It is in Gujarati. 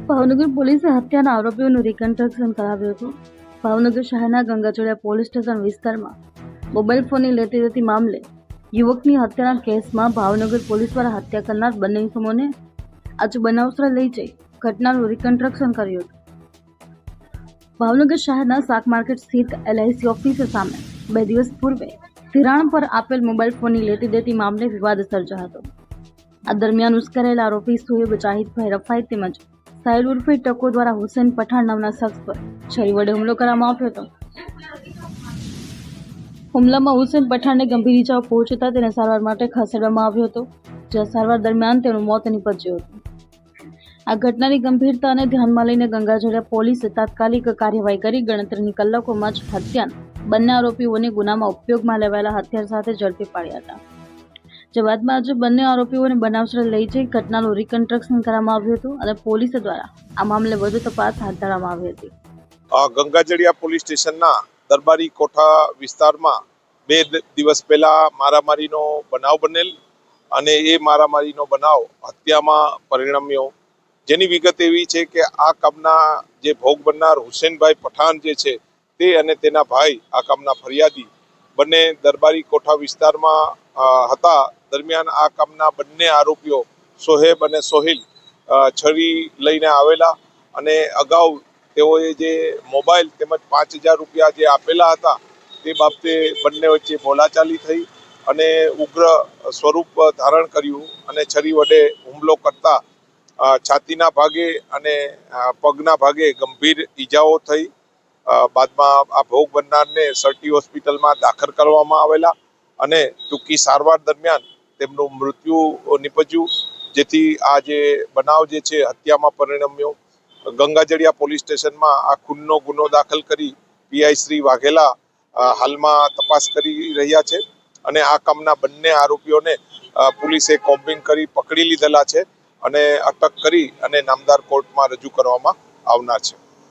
ભાવનગર પોલીસે હત્યાના આરોપીઓનું રિકન્સ્ટ્રક્શન કરાવ્યું હતું। ભાવનગર શહેરના ગંગાચોડિયા પોલીસ સ્ટેશન વિસ્તારમાં મોબાઈલ ફોનની લેતી દેતી મામલે યુવકની હત્યાના કેસમાં ભાવનગર પોલીસ દ્વારા હત્યા કરનાર બંને ઇસમોને આજે બનાવ સ્થળે લઈ જઈ ઘટનાનું રિકન્સ્ટ્રક્શન કર્યું હતું। ભાવનગર શહેરના શાક માર્કેટ સ્થિત LIC ઓફિસ સામે 2 દિવસ પૂર્વે ધિરાણ પર આપેલ મોબાઈલ ફોનની લેતી દેતી મામલે વિવાદ સર્જાયો હતો। આ દરમિયાન ઉશ્કેરાયેલા આરોપી સોએબ જાહિદભાઈ રફાઈ તેમજ સાહિલ ઉર્ફે ટકો દ્વારા હુસેન પઠાણ નામના શખ્સ પર છરી વડે હુમલો કરવામાં આવ્યો હતો। હુમલામાં હુસેન પઠાણને ગંભીર ઈજાઓ પહોંચતા તેને સારવાર માટે ખસેડવામાં આવ્યો હતો, જ્યાં સારવાર દરમિયાન તેનું મોત નીપજ્યું હતું। આ ઘટનાની ગંભીરતાને ધ્યાનમાં લઈને ગંગાચોડિયા પોલીસે તાત્કાલિક કાર્યવાહી કરી ગણતરીની કલાકોમાં જ હત્યાના બંને આરોપીઓને ગુનામાં ઉપયોગમાં લેવાયેલા હથિયાર સાથે ઝડપી પાડ્યા હતા। જે બાદમાં આજે બંને આરોપીઓને બનાવ સ્થળે લઈ જઈ ઘટનાનું રિકન્સ્ટ્રક્શન કરવામાં આવ્યું હતું અને પોલીસ દ્વારા આ મામલે વધુ તપાસ હાથ ધરવામાં આવી હતી। ગંગાચોડિયા પોલીસ સ્ટેશનના દરબારી કોઠા વિસ્તારમાં 2 દિવસ પહેલા મારામારીનો બનાવ બનેલ અને એ મારામારીનો બનાવ હત્યામાં પરિણમ્યો, જેની વિગત એવી છે કે આ કામના જે ભોગ બનનાર હુસેનભાઈ પઠાણ જે છે તે અને તેના ભાઈ આ કામના ફરિયાદી બંને દરબારી કોઠા વિસ્તારમાં હતા। દરમિયાન આ કામના બંને આરોપીઓ સોહેબ અને સોહિલ છરી લઈને આવેલા અને અગાઉ તેઓએ જે મોબાઈલ તેમજ 5,000 રૂપિયા જે આપેલા હતા તે બાબતે બંને વચ્ચે બોલાચાલી થઈ અને ઉગ્ર સ્વરૂપ ધારણ કર્યું અને છરી વડે હુમલો કરતા છાતીના ભાગે અને પગના ભાગે ગંભીર ઈજાઓ થઈ। બાદમાં આ ભોગ બનનારને સરટી હોસ્પિટલમાં દાખલ કરવામાં આવેલા અને ટૂંકી સારવાર દરમિયાન તેમનું મૃત્યુ નીપજ્યું, જેથી આ જે બનાવ જે છે હત્યામાં પરિણમ્યો। ગંગાચોડિયા પોલીસ સ્ટેશનમાં આ ખૂનનો ગુનો દાખલ કરી PI શ્રી વાઘેલા હાલમાં તપાસ કરી રહ્યા છે અને આ કામના બંને આરોપીઓને પોલીસે કોમ્બિંગ કરી પકડી લીધેલા છે અને અટક કરી અને નામદાર કોર્ટમાં રજૂ કરવામાં આવનાર છે।